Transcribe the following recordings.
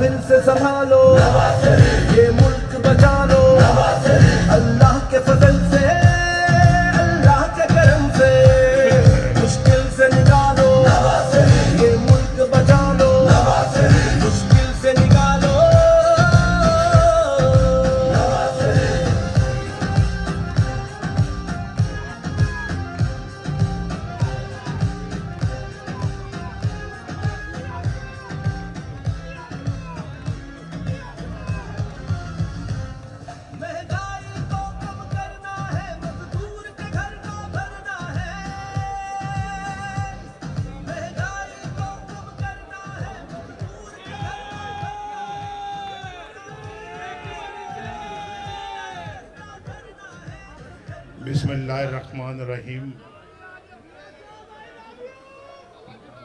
दिल से संभालो, ये मुल्क बचा लो, अल्लाह के फजल से, अल्लाह के करम से, मुश्किल से निकालो, ये मुल्क बचा लो, मुश्किल से निकालो। बिस्मिल्लाहिर्रहमानिर्रहीम।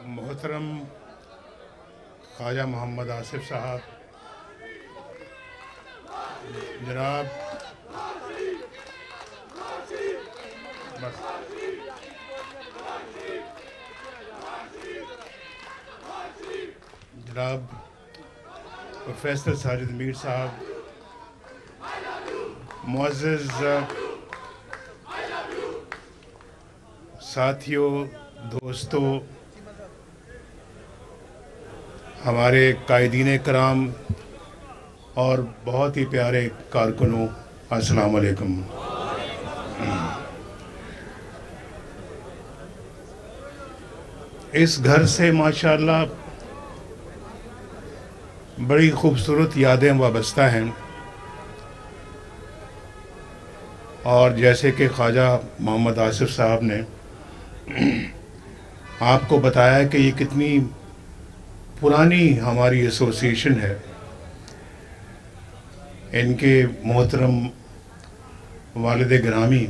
मोहतरम ख्वाजा मोहम्मद आसिफ साहब, जनाब प्रोफेसर साजिद मीर साहब, मुअज़्ज़िज़ साथियों, दोस्तों, हमारे कायदीन कराम और बहुत ही प्यारे कारकुनों, अस्सलाम वालेकुम। इस घर से माशाअल्लाह बड़ी खूबसूरत यादें वाबस्ता हैं, और जैसे कि ख्वाजा मोहम्मद आसिफ साहब ने आपको बताया कि ये कितनी पुरानी हमारी एसोसिएशन है। इनके मोहतरम वालिद गिरामी,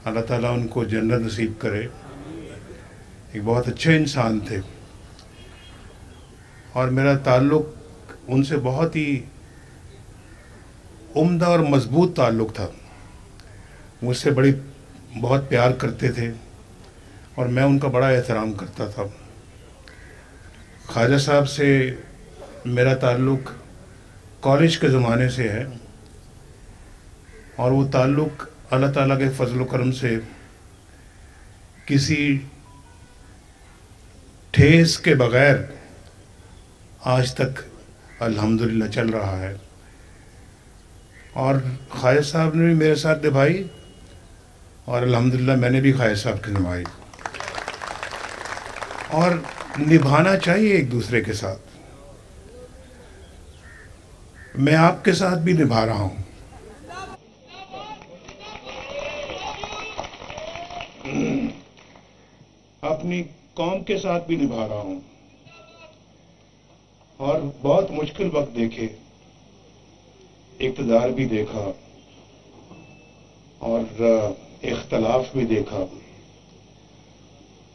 अल्लाह ताला उनको जन्नत नसीब करे, एक बहुत अच्छे इंसान थे और मेरा ताल्लुक़ उनसे बहुत ही उम्दा और मज़बूत ताल्लुक़ था। मुझसे बहुत प्यार करते थे और मैं उनका बड़ा एहतराम करता था। ख्वाजा साहब से मेरा ताल्लुक़ कॉलेज के ज़माने से है और वो ताल्लुक़ अल्लाह ताला के फजल करम से किसी ठेस के बग़ैर आज तक अल्हम्दुलिल्लाह चल रहा है। और ख्वाजा साहब ने भी मेरे साथ निभाई और अल्हम्दुलिल्लाह मैंने भी ख्वाजा साहब की निभाई, और निभाना चाहिए एक दूसरे के साथ। मैं आपके साथ भी निभा रहा हूँ। अपनी कौम के साथ भी निभा रहा हूँ, और बहुत मुश्किल वक्त देखे, इक़्तिदार भी देखा और इख्तलाफ भी देखा।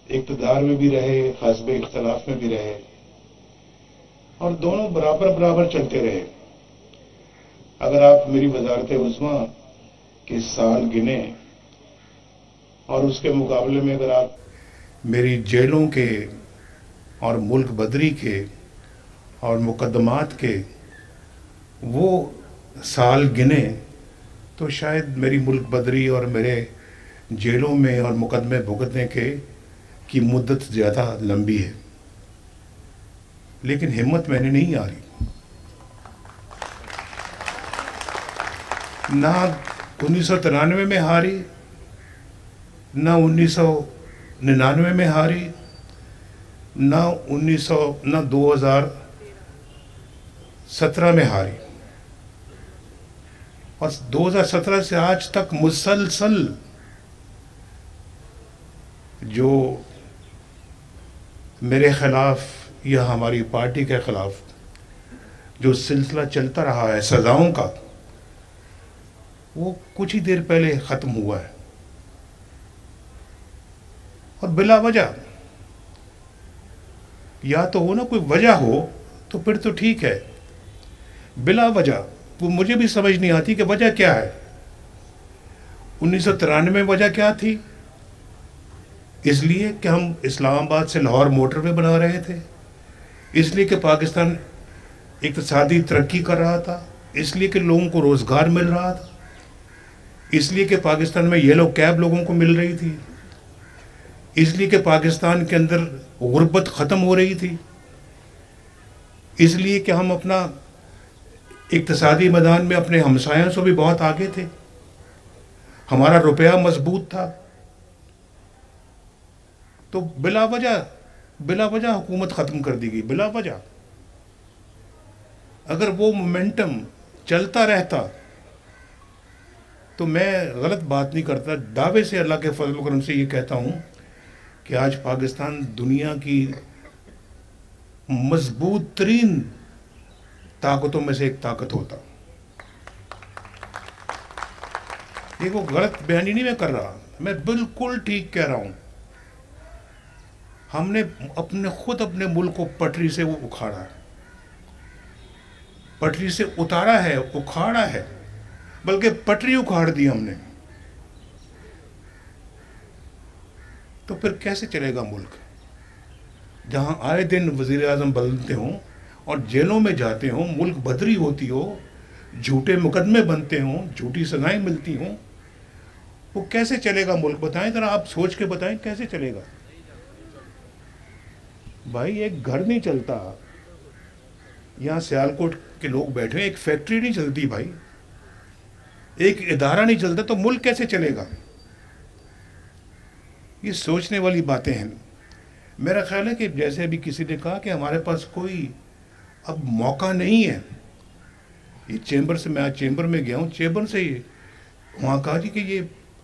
इक़्तिदार में भी रहे, हस्बे इख्तलाफ में भी रहे, और दोनों बराबर बराबर चलते रहे। अगर आप मेरी वज़ारत उज़्मा के साल गिने और उसके मुकाबले में अगर आप मेरी जेलों के और मुल्क बदरी के और मुकदमात के वो साल गिने, तो शायद मेरी मुल्क बदरी और मेरे जेलों में और मुकदमे भुगतने की मुद्दत ज़्यादा लंबी है, लेकिन हिम्मत मैंने नहीं हारी। ना 1993 में हारी, ना 1999 में हारी, ना 2017 में हारी, और 2017 से आज तक मुसलसल जो मेरे खिलाफ या हमारी पार्टी के खिलाफ जो सिलसिला चलता रहा है सजाओं का, वो कुछ ही देर पहले ख़त्म हुआ है। और बिला वजह, या तो हो ना कोई वजह हो तो फिर तो ठीक है, बिला वजह वो मुझे भी समझ नहीं आती कि वजह क्या है। 1993 में वजह क्या थी? इसलिए कि हम इस्लामाबाद से लाहौर मोटरवे बना रहे थे, इसलिए कि पाकिस्तान इक़्तिसादी तरक्की कर रहा था, इसलिए कि लोगों को रोज़गार मिल रहा था, इसलिए कि पाकिस्तान में येलो कैब लोगों को मिल रही थी, इसलिए कि पाकिस्तान के अंदर गुर्बत ख़त्म हो रही थी, इसलिए कि हम अपना इक़्तिसादी मैदान में अपने हमसायों से भी बहुत आगे थे, हमारा रुपया मजबूत था। तो बिला वजह हुकूमत ख़त्म कर दी गई, बिला वजह। अगर वो मोमेंटम चलता रहता तो मैं गलत बात नहीं करता, दावे से अल्लाह के फजल करम से ये कहता हूँ कि आज पाकिस्तान दुनिया की मजबूत तरीन ताकतों में से एक ताकत होता। ये वो गलत बयानी नहीं मैं कर रहा, मैं बिल्कुल ठीक कह रहा हूँ। हमने खुद अपने मुल्क को पटरी से वो उखाड़ा, पटरी से उतारा है, उखाड़ा है, बल्कि पटरी उखाड़ दी हमने। तो फिर कैसे चलेगा मुल्क जहां आए दिन वजीर आजम बदलते हों और जेलों में जाते हों, मुल्क बदरी होती हो, झूठे मुकदमे बनते हों, झूठी सजाएं मिलती हों? वो कैसे चलेगा मुल्क? बताएं जरा, आप सोच के बताएं कैसे चलेगा भाई। एक घर नहीं चलता, यहाँ सियालकोट के लोग बैठे हैं, एक फैक्ट्री नहीं चलती भाई, एक इदारा नहीं चलता, तो मुल्क कैसे चलेगा? ये सोचने वाली बातें हैं। मेरा ख्याल है कि जैसे अभी किसी ने कहा कि हमारे पास कोई अब मौका नहीं है, ये चैम्बर से, मैं आज चैम्बर में गया हूँ, चैम्बर से वहाँ कहा जी कि ये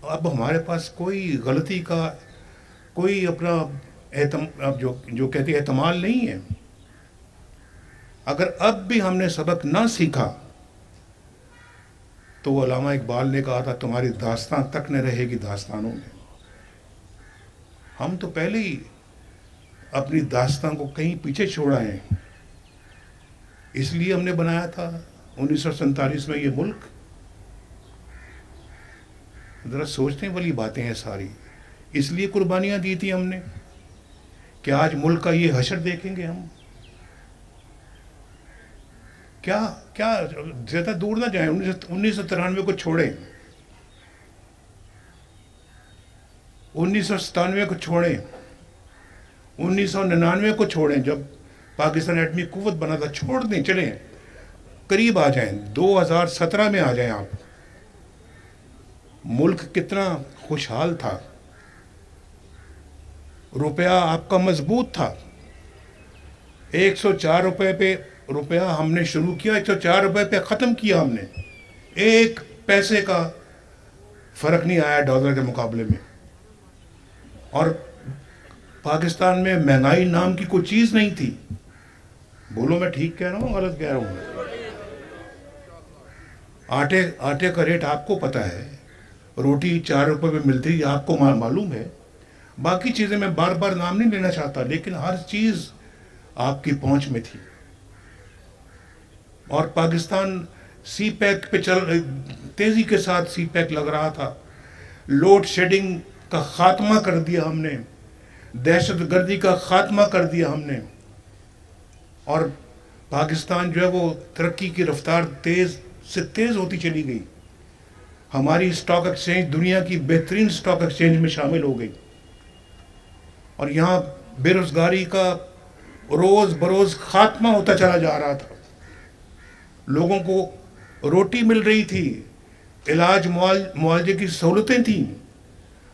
अब हमारे पास कोई गलती का कोई अपना अब जो कहते हैं एहतमाल नहीं है। अगर अब भी हमने सबक ना सीखा तो वो अल्लामा इकबाल ने कहा था, तुम्हारी दास्तां तक न रहेगी दास्तानों में। हम तो पहले ही अपनी दास्तां को कहीं पीछे छोड़ आए हैं, इसलिए हमने बनाया था 1947 में ये मुल्क। जरा सोचने वाली बातें हैं सारी, इसलिए कुर्बानियां दी थी हमने कि आज मुल्क का ये हशर देखेंगे हम। क्या क्या ज्यादा दूर ना जाए, 1993 को छोड़ें, 1997 को छोड़ें, 1999 को छोड़ें, जब पाकिस्तान एटमी कुव्वत बना था, छोड़ दें, चलें, करीब आ जाएं, 2017 में आ जाएं आप। मुल्क कितना खुशहाल था, रुपया आपका मजबूत था, 104 रुपए पे रुपया हमने शुरू किया, 104 रुपए पे ख़त्म किया हमने। एक पैसे का फ़र्क नहीं आया डॉलर के मुकाबले में। और पाकिस्तान में महंगाई नाम की कोई चीज़ नहीं थी। बोलो मैं ठीक कह रहा हूँ गलत कह रहा हूँ? आटे का रेट आपको पता है, रोटी 4 रुपए में मिलती है, आपको मालूम है। बाकी चीज़ें मैं बार बार नाम नहीं लेना चाहता, लेकिन हर चीज़ आपकी पहुंच में थी। और पाकिस्तान सी पैक पे तेजी के साथ सी पैक लग रहा था। लोड शेडिंग का खात्मा कर दिया हमने, दहशत गर्दी का खात्मा कर दिया हमने, और पाकिस्तान जो है वो तरक्की की रफ्तार तेज से तेज होती चली गई। हमारी स्टॉक एक्सचेंज दुनिया की बेहतरीन स्टॉक एक्सचेंज में शामिल हो गई, और यहाँ बेरोजगारी का रोज बरोज खात्मा होता चला जा रहा था। लोगों को रोटी मिल रही थी, इलाज मुआवजे की सहूलतें थीं,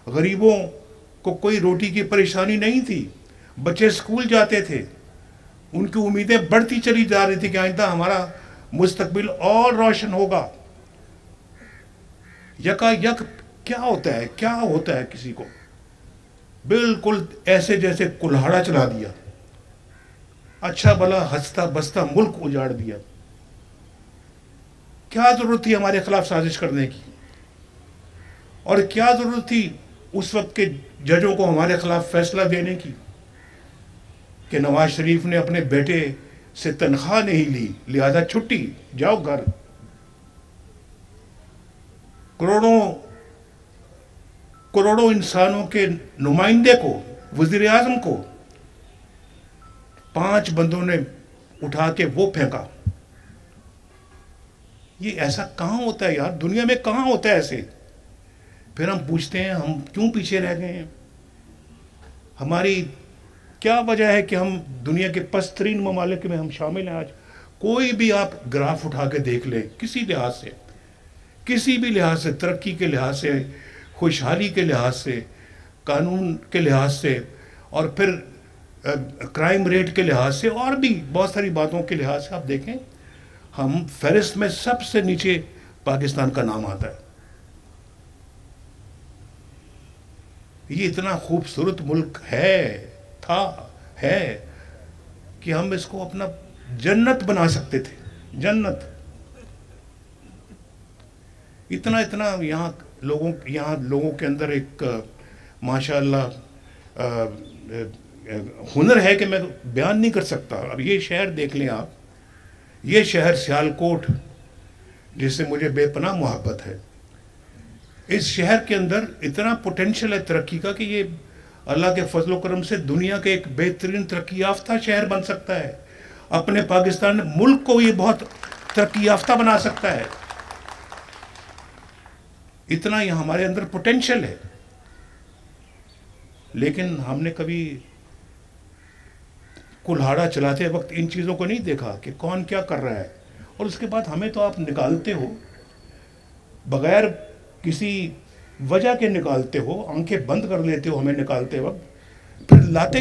गरीबों को कोई रोटी की परेशानी नहीं थी, बच्चे स्कूल जाते थे, उनकी उम्मीदें बढ़ती चली जा रही थी कि आइंदा हमारा मुस्तकबिल और रोशन होगा। यकायक क्या होता है किसी को बिल्कुल ऐसे जैसे कुल्हाड़ा चला दिया, अच्छा भला हंसता बसता मुल्क उजाड़ दिया। क्या जरूरत थी हमारे खिलाफ साजिश करने की, और क्या जरूरत थी उस वक्त के जजों को हमारे खिलाफ फैसला देने की कि नवाज शरीफ ने अपने बेटे से तनख्वाह नहीं ली, लिहाजा छुट्टी, जाओ घर। करोड़ों इंसानों के नुमाइंदे को, वजीर आजम को 5 बंदों ने उठा के वो फेंका। یہ ایسا کہاں ہوتا ہے یار؟ دنیا میں کہاں ہوتا ہے ایسے؟ پھر ہم پوچھتے ہیں ہم کیوں پیچھے رہ گئے ہیں؟ ہماری کیا وجہ ہے کہ ہم دنیا کے پست ترین ممالک میں ہم شامل ہیں آج؟ کوئی بھی آپ گراف اٹھا کے دیکھ لیں، کسی لحاظ سے، کسی بھی لحاظ سے، ترقی کے لحاظ سے، خوشحالی کے لحاظ سے، قانون کے لحاظ سے، اور پھر کرائم ریٹ کے لحاظ سے، اور بھی بہت ساری باتوں کے لحاظ سے آپ دیکھیں، ہم فہرست میں سب سے نیچے پاکستان کا نام آتا ہے۔ یہ اتنا خوبصورت ملک ہے کہ ہم اس کو اپنا جنت بنا سکتے تھے، جنت۔ اتنا یہاں لوگوں کے اندر ایک ماشاءاللہ ہنر ہے کہ میں بیان نہیں کر سکتا۔ اب یہ شہر دیکھ لیں آپ، یہ شہر سیالکوٹ، جس سے مجھے بے پناہ محبت ہے، اس شہر کے اندر اتنا پوٹینشل ہے ترقی کا کہ یہ اللہ کے فضل و کرم سے دنیا کے ایک بہترین ترقی یافتہ شہر بن سکتا ہے۔ اپنے پاکستان ملک کو یہ بہت ترقی یافتہ بنا سکتا ہے۔ اتنا یہ ہمارے اندر پوٹینشل ہے، لیکن ہم نے کبھی کلہاڑا چلاتے وقت ان چیزوں کو نہیں دیکھا کہ کون کیا کر رہا ہے۔ اور اس کے بعد ہمیں تو آپ نکالتے ہو بغیر کسی وجہ کے، نکالتے ہو، آنکھیں بند کر لیتے ہو ہمیں نکالتے وقت، پھر لاتے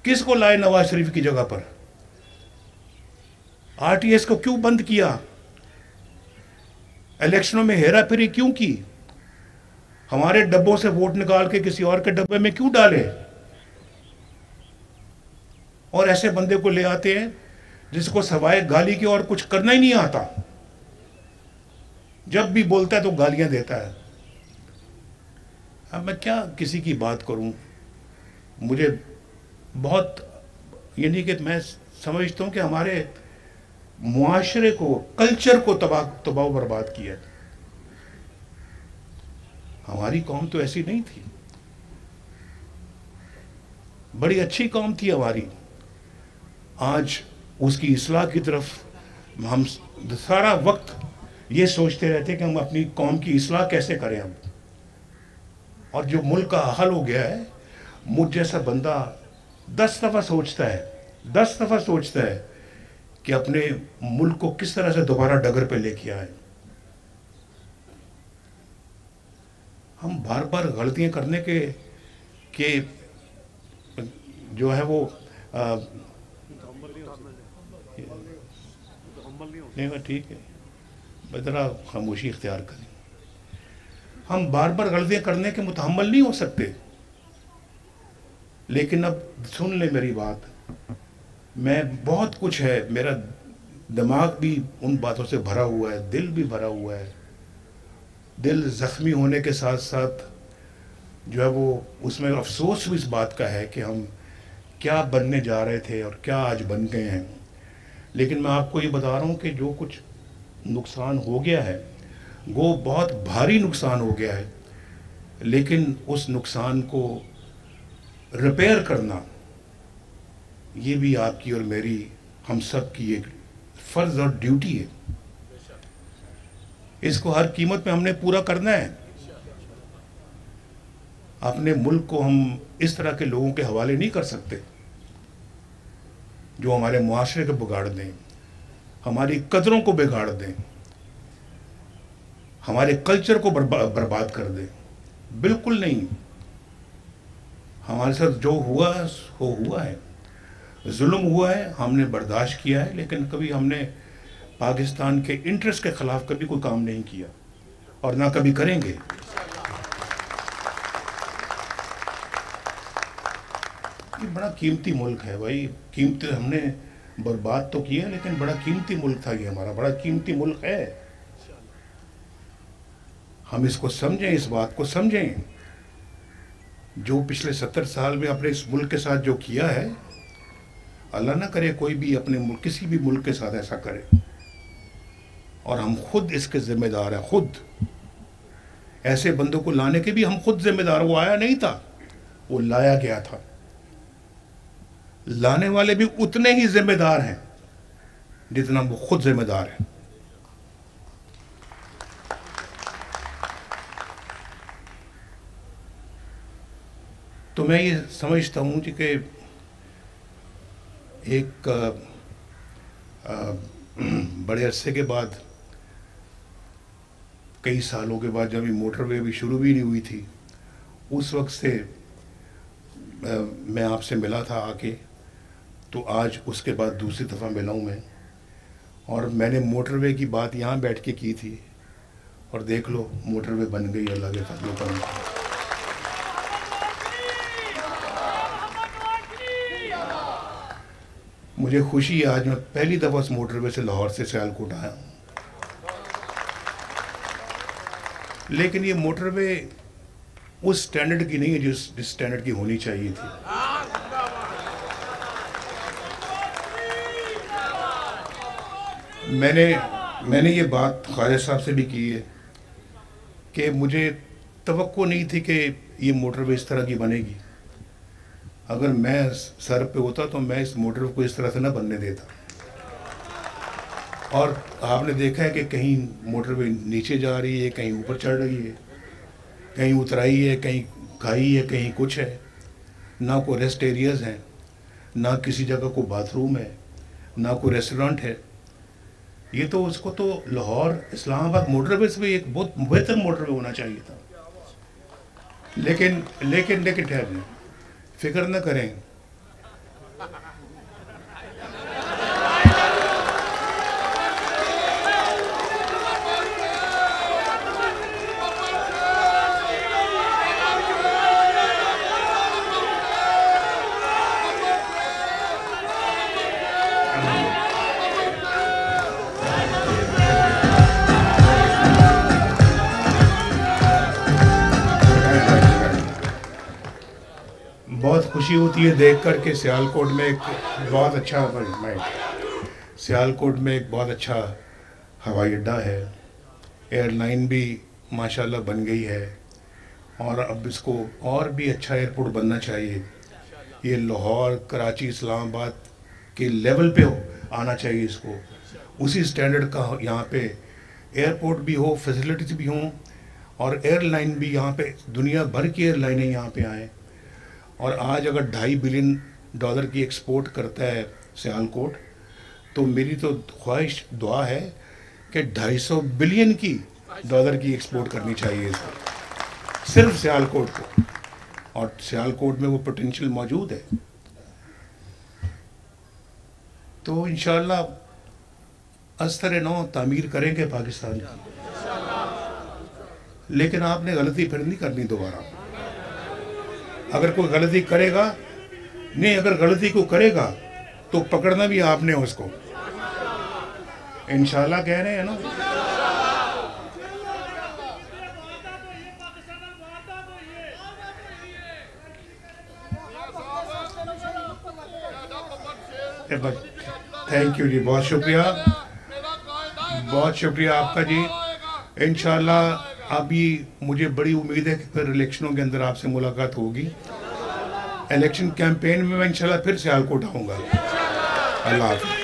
کس کو لائے نواز شریف کی جگہ پر؟ آر ٹی ایس کو کیوں بند کیا؟ الیکشنوں میں ہیرا پھیری کیوں کی؟ ہمارے ڈبوں سے ووٹ نکال کے کسی اور کے ڈبے میں کیوں ڈالے؟ اور ایسے بندے کو لے آتے ہیں جس کو سوائے گالی کے اور کچھ کرنا ہی نہیں آتا، جب بھی بولتا ہے تو گالیاں دیتا ہے۔ اب میں کیا کسی کی بات کروں؟ مجھے بہت، یعنی کہ میں سمجھتا ہوں کہ ہمارے معاشرے کو، کلچر کو تباہ و برباد کیا۔ ہماری قوم تو ایسی نہیں تھی، بڑی اچھی قوم تھی ہماری۔ آج اس کی اصلاح کی طرف ہم سارا وقت یہ سوچتے رہتے ہیں کہ ہم اپنی قوم کی اصلاح کیسے کریں ہم۔ اور جو ملک کا حل ہو گیا ہے، مجھ جیسا بندہ 10 دفعہ سوچتا ہے کہ اپنے ملک کو کس طرح سے دوبارہ ڈگر پہ لے کے آئے۔ ہم بار بار غلطیاں کرنے کے جو ہے وہ نہیں، ٹھیک ہے، ذرا خاموشی اختیار کریں۔ ہم بار بار غلطیاں کرنے کے متحمل نہیں ہو سکتے، لیکن اب سن لیں میری بات، میں بہت کچھ ہے، میرا دماغ بھی ان باتوں سے بھرا ہوا ہے، دل بھی بھرا ہوا ہے۔ دل زخمی ہونے کے ساتھ ساتھ جو ہے وہ اس میں افسوس بھی اس بات کا ہے کہ ہم کیا بننے جا رہے تھے اور کیا آج بن گئے ہیں۔ لیکن میں آپ کو یہ بتا رہا ہوں کہ جو کچھ نقصان ہو گیا ہے وہ بہت بھاری نقصان ہو گیا ہے، لیکن اس نقصان کو ریپیئر کرنا یہ بھی آپ کی اور میری، ہم سب کی ایک فرض اور ڈیوٹی ہے۔ اس کو ہر قیمت پہ ہم نے پورا کرنا ہے۔ اپنے ملک کو ہم اس طرح کے لوگوں کے حوالے نہیں کر سکتے جو ہمارے معاشرے کو بگاڑ دیں، ہماری قدروں کو بگاڑ دیں، ہمارے کلچر کو برباد کر دیں۔ بالکل نہیں۔ ہمارے ساتھ جو ہوا وہ ہوا ہے، ظلم ہوا ہے، ہم نے برداشت کیا ہے، لیکن کبھی ہم نے پاکستان کے انٹرسٹ کے خلاف کبھی کوئی کام نہیں کیا اور نہ کبھی کریں گے۔ یہ بڑا قیمتی ملک ہے بھائی، قیمتی، ہم نے برباد تو کیا لیکن بڑا قیمتی ملک تھا یہ ہمارا، بڑا قیمتی ملک ہے۔ ہم اس کو سمجھیں، اس بات کو سمجھیں۔ جو پچھلے 70 سال میں اپنے اس ملک کے ساتھ جو کیا ہے، اللہ نہ کرے کوئی بھی اپنے ملک، کسی بھی ملک کے ساتھ ایسا کرے، اور ہم خود اس کے ذمہ دار ہیں۔ خود ایسے بندوں کو لانے کے بھی ہم خود ذمہ دار، وہ آیا نہیں تھا، وہ لایا گیا تھا۔ لانے والے بھی اتنے ہی ذمہ دار ہیں جتنا وہ خود ذمہ دار ہیں۔ تو میں یہ سمجھتا ہوں کہ ایک بڑے عرصے کے بعد، کئی سالوں کے بعد، جب یہ موٹر وے بھی شروع بھی نہیں ہوئی تھی، اس وقت سے میں آپ سے ملا تھا آ کے، تو آج اس کے بعد دوسری دفعہ ملا ہوں میں، اور میں نے موٹر وے کی بات یہاں بیٹھ کے کی تھی، اور دیکھ لو موٹر وے بن گئی اللہ کے فضل و کرم سے۔ مجھے خوشی ہے آج میں پہلی دفعہ اس موٹر وے سے لاہور سے سیالکوٹ آیا ہوں، لیکن یہ موٹر وے اس سٹینڈرڈ کی نہیں ہے جس سٹینڈرڈ کی ہونی چاہیے تھی۔ میں نے یہ بات خواجہ صاحب سے بھی کی ہے کہ مجھے توقع نہیں تھی کہ یہ موٹر وے اس طرح کی بنے گی۔ اگر میں سر پہ ہوتا تو میں اس موٹر کو اس طرح سے نہ بننے دیتا، اور آپ نے دیکھا ہے کہ کہیں موٹر وے نیچے جا رہی ہے، کہیں اوپر چڑھ رہی ہے، کہیں اترائی ہے، کہیں کھائی ہے، کہیں کچھ ہے، نہ کوئی ریسٹ ایریاز ہیں، نہ کسی جگہ کو باتھ روم ہے، نہ کوئی ریسٹورنٹ ہے۔ یہ تو اس کو تو لاہور اسلام آباد موٹر وے سے بھی ایک بہت بہتر موٹر وے ہونا چاہیے تھا، لیکن ٹھہر جائیں، فکر نہ کریں، بہت خوشی ہوتی ہے دیکھ کر کہ سیالکوٹ میں ایک بہت اچھا ہوائی اڈہ ہے، ایئر لائن بھی ماشاءاللہ بن گئی ہے، اور اب اس کو اور بھی اچھا ایئرپورٹ بننا چاہیے۔ یہ لاہور، کراچی، اسلام آباد کے لیول پہ آنا چاہیے، اس کو اسی سٹینڈرڈ کا یہاں پہ ایئرپورٹ بھی ہو، فیسلٹیز بھی ہوں، اور ایئر لائن بھی یہاں پہ دنیا بھر کی ایئر لائنیں یہاں پہ آئیں۔ اور آج اگر $2.5 بلین کی ایکسپورٹ کرتا ہے سیالکوٹ، تو میری تو خواہش دعا ہے کہ $250 بلین کی ایکسپورٹ کرنی چاہیے اس کو، صرف سیالکوٹ کو، اور سیالکوٹ میں وہ پوٹینشیل موجود ہے۔ تو انشاءاللہ استر نو تعمیر کریں گے پاکستان کی، لیکن آپ نے غلطی پھر نہیں کرنی دوبارہ۔ اگر کوئی غلطی کرے گا، نہیں، اگر غلطی کو کرے گا تو پکڑنا بھی آپ نے اس کو، انشاءاللہ کہہ رہے ہیں نا۔ تھینک یو جی، بہت شکریہ آپ کا جی۔ انشاءاللہ ابھی مجھے بڑی امید ہے کہ پھر الیکشنوں کے اندر آپ سے ملاقات ہوگی۔ الیکشن کیمپین میں انشاءاللہ پھر سیالکوٹ آؤں گا۔ اللہ حافظ۔